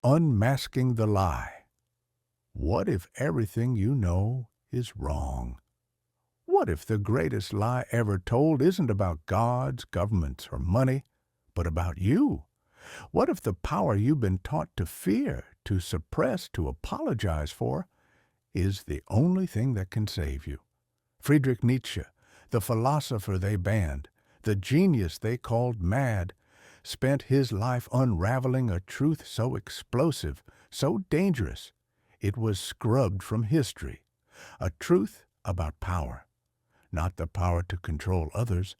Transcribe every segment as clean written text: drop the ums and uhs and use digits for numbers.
Unmasking the lie. What if everything you know is wrong? What if the greatest lie ever told isn't about gods, governments, or money, but about you? What if the power you've been taught to fear, to suppress, to apologize for, is the only thing that can save you? Friedrich Nietzsche, the philosopher they banned, the genius they called mad, spent his life unraveling a truth so explosive, so dangerous, it was scrubbed from history. A truth about power. Not the power to control others,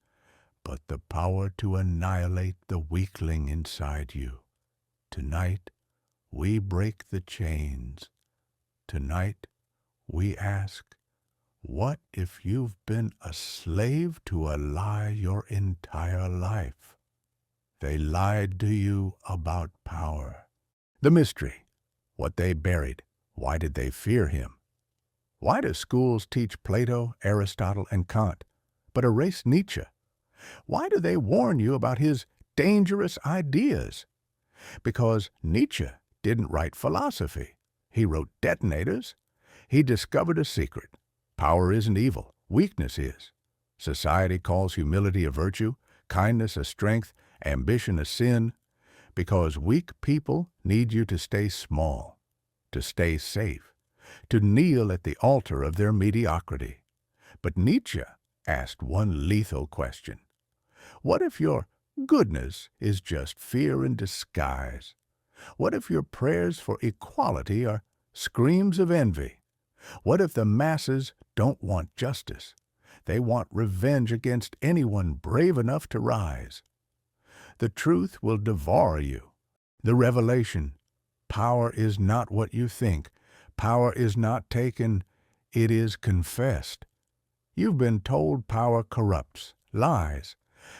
but the power to annihilate the weakling inside you. Tonight, we break the chains. Tonight, we ask, what if you've been a slave to a lie your entire life? They lied to you about power. The mystery, what they buried. Why did they fear him? Why do schools teach Plato, Aristotle, and Kant, but erase Nietzsche? Why do they warn you about his dangerous ideas? Because Nietzsche didn't write philosophy. He wrote detonators. He discovered a secret. Power isn't evil. Weakness is. Society calls humility a virtue, kindness a strength, ambition a sin, because weak people need you to stay small, to stay safe, to kneel at the altar of their mediocrity. But Nietzsche asked one lethal question. What if your goodness is just fear in disguise? What if your prayers for equality are screams of envy? What if the masses don't want justice? They want revenge against anyone brave enough to rise. The truth will devour you. The revelation. Power is not what you think. Power is not taken. It is confessed. You've been told power corrupts, lies.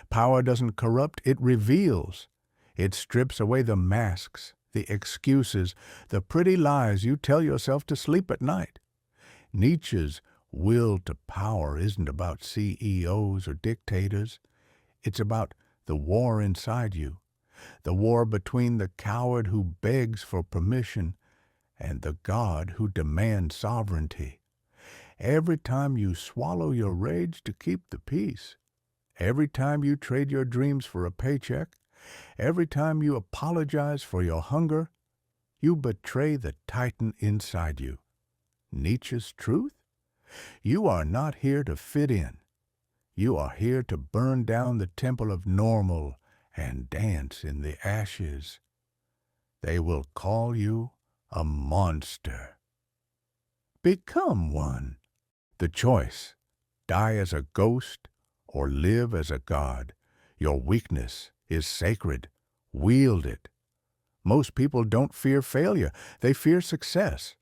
Power doesn't corrupt, it reveals. It strips away the masks, the excuses, the pretty lies you tell yourself to sleep at night. Nietzsche's will to power isn't about CEOs or dictators. It's about the war inside you, the war between the coward who begs for permission and the God who demands sovereignty. Every time you swallow your rage to keep the peace, every time you trade your dreams for a paycheck, every time you apologize for your hunger, you betray the titan inside you. Nietzsche's truth? You are not here to fit in. You are here to burn down the temple of normal and dance in the ashes. They will call you a monster. Become one. The choice, die as a ghost or live as a god. Your weakness is sacred. Wield it. Most people don't fear failure. They fear success.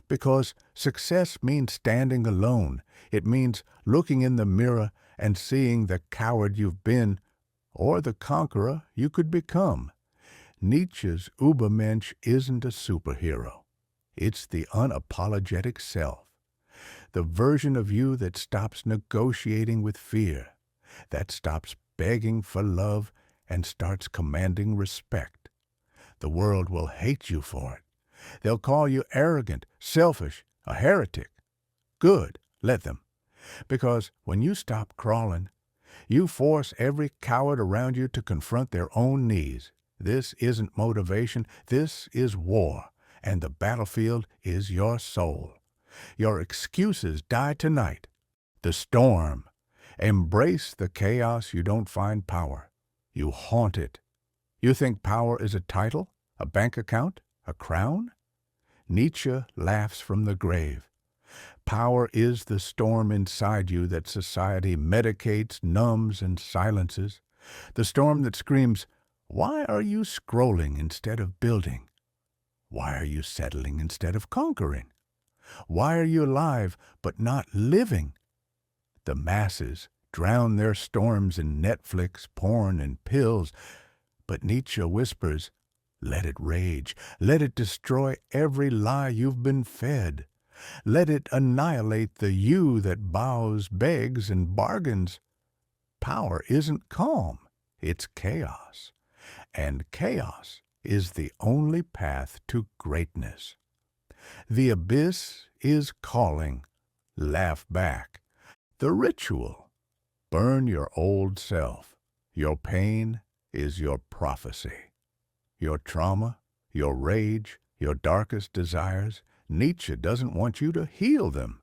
Because success means standing alone. It means looking in the mirror and seeing the coward you've been or the conqueror you could become. Nietzsche's Übermensch isn't a superhero. It's the unapologetic self. The version of you that stops negotiating with fear, that stops begging for love and starts commanding respect. The world will hate you for it. They'll call you arrogant, selfish, a heretic. Good, let them. Because when you stop crawling, you force every coward around you to confront their own needs. This isn't motivation, this is war, and the battlefield is your soul. Your excuses die tonight. The storm. Embrace the chaos you don't find power. You haunt it. You think power is a title, a bank account, a crown? Nietzsche laughs from the grave. Power is the storm inside you that society medicates, numbs, and silences. The storm that screams, why are you scrolling instead of building? Why are you settling instead of conquering? Why are you alive but not living? The masses drown their storms in Netflix, porn, and pills, but Nietzsche whispers, let it rage. Let it destroy every lie you've been fed. Let it annihilate the you that bows, begs, and bargains. Power isn't calm. It's chaos. And chaos is the only path to greatness. The abyss is calling. Laugh back. The ritual. Burn your old self. Your pain is your prophecy. Your trauma, your rage, your darkest desires, Nietzsche doesn't want you to heal them.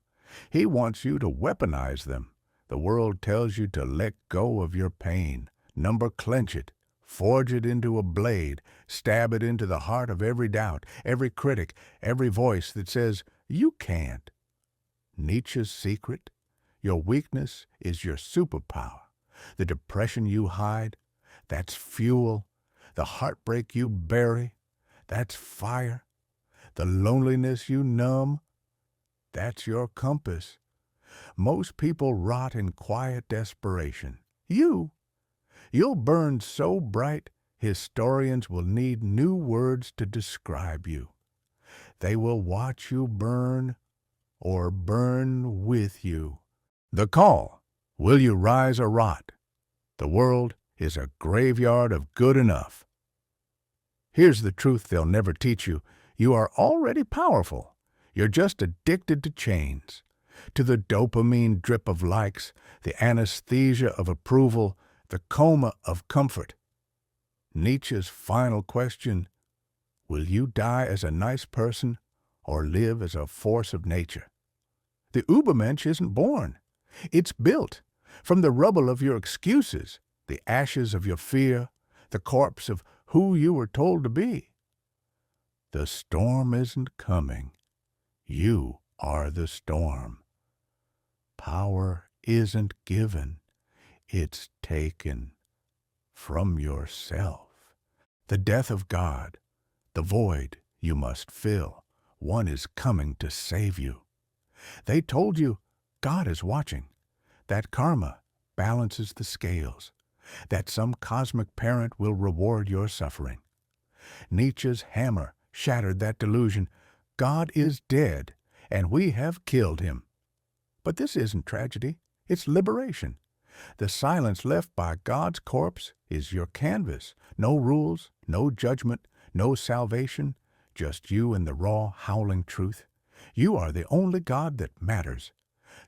He wants you to weaponize them. The world tells you to let go of your pain, clench it, forge it into a blade, stab it into the heart of every doubt, every critic, every voice that says, you can't. Nietzsche's secret? Your weakness is your superpower. The depression you hide, that's fuel. The heartbreak you bury, that's fire. The loneliness you numb, that's your compass. Most people rot in quiet desperation. You'll burn so bright, historians will need new words to describe you. They will watch you burn or burn with you. The call, will you rise or rot? The world is a graveyard of good enough. Here's the truth they'll never teach you. You are already powerful. You're just addicted to chains, to the dopamine drip of likes, the anesthesia of approval, the coma of comfort. Nietzsche's final question, will you die as a nice person or live as a force of nature? The Übermensch isn't born. It's built from the rubble of your excuses, the ashes of your fear, the corpse of who you were told to be. The storm isn't coming. You are the storm. Power isn't given. It's taken from yourself. The death of God, the void you must fill. One is coming to save you. They told you God is watching, that karma balances the scales, that some cosmic parent will reward your suffering. Nietzsche's hammer shattered that delusion. God is dead, and we have killed him. But this isn't tragedy, it's liberation. The silence left by God's corpse is your canvas. No rules, no judgment, no salvation, just you and the raw, howling truth. You are the only God that matters.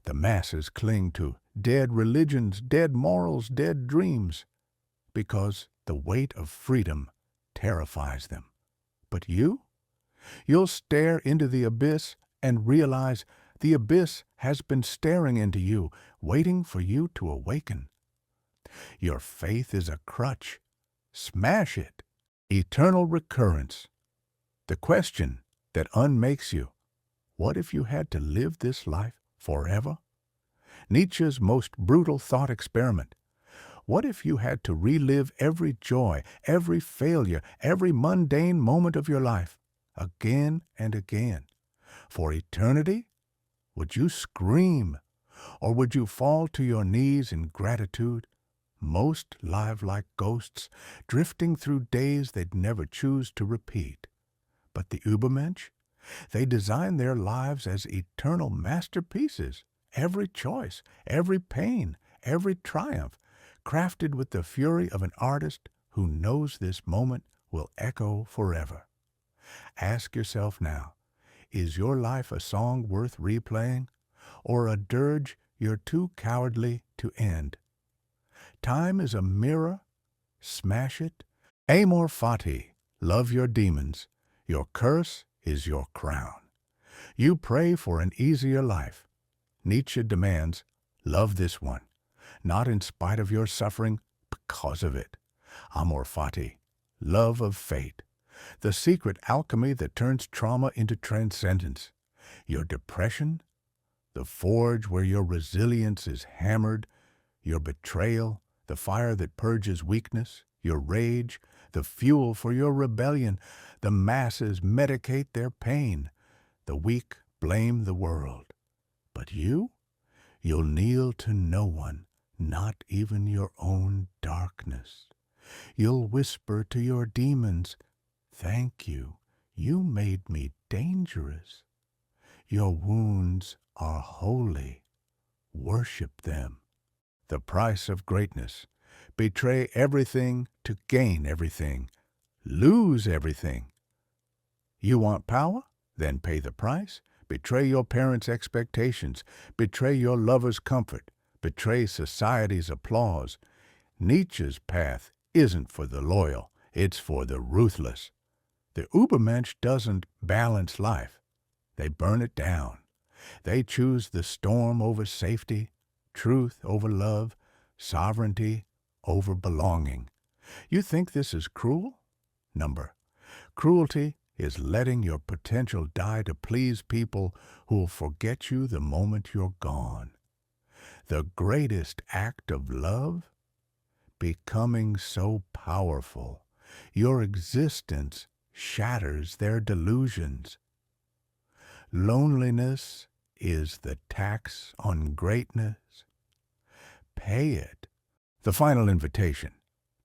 The masses cling to dead religions, dead morals, dead dreams, because the weight of freedom terrifies them. But you'll stare into the abyss and realize the abyss has been staring into you, waiting for you to awaken. Your faith is a crutch. Smash it. Eternal recurrence. The question that unmakes you, what if you had to live this life forever? Nietzsche's most brutal thought experiment. What if you had to relive every joy, every failure, every mundane moment of your life, again and again? For eternity? Would you scream, or would you fall to your knees in gratitude? Most live like ghosts, drifting through days they'd never choose to repeat. But the Übermensch? They design their lives as eternal masterpieces. Every choice, every pain, every triumph, crafted with the fury of an artist who knows this moment will echo forever. Ask yourself now, is your life a song worth replaying, or a dirge you're too cowardly to end? Time is a mirror. Smash it. Amor fati. Love your demons. Your curse is your crown. You pray for an easier life. Nietzsche demands, love this one, not in spite of your suffering, because of it. Amor fati. Love of fate. The secret alchemy that turns trauma into transcendence. Your depression, the forge where your resilience is hammered, your betrayal, the fire that purges weakness, your rage, the fuel for your rebellion. The masses medicate their pain. The weak blame the world. But you'll kneel to no one, not even your own darkness. You'll whisper to your demons, thank you, you made me dangerous. Your wounds are holy. Worship them. The price of greatness. Betray everything to gain everything. lose everything. You want power? Then pay the price. Betray your parents' expectations. Betray your lover's comfort. Betray society's applause. Nietzsche's path isn't for the loyal, it's for the ruthless. The Ubermensch doesn't balance life. They burn it down. They choose the storm over safety, truth over love, sovereignty over belonging. You think this is cruel? Cruelty is letting your potential die to please people who'll forget you the moment you're gone. The greatest act of love? Becoming so powerful, your existence shatters their delusions. Loneliness is the tax on greatness. Pay it. The final invitation.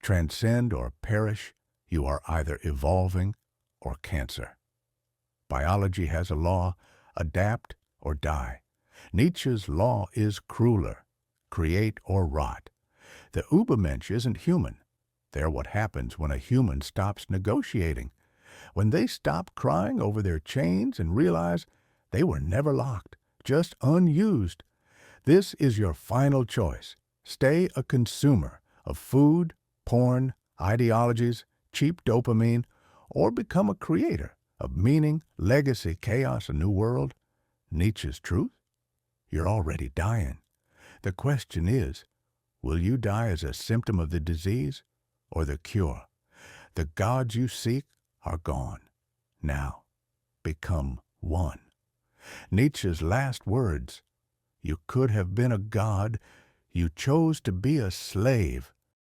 Transcend or perish. You are either evolving or cancer. Biology has a law, adapt or die. Nietzsche's law is crueler, create or rot. The Ubermensch isn't human. They're what happens when a human stops negotiating, when they stop crying over their chains and realize they were never locked, just unused. This is your final choice. Stay a consumer of food, porn, ideologies, cheap dopamine, or become a creator of meaning, legacy, chaos, a new world. Nietzsche's truth? You're already dying. The question is, will you die as a symptom of the disease or the cure? The gods you seek are gone. Now, become one. Nietzsche's last words, you could have been a god, you chose to be a slave.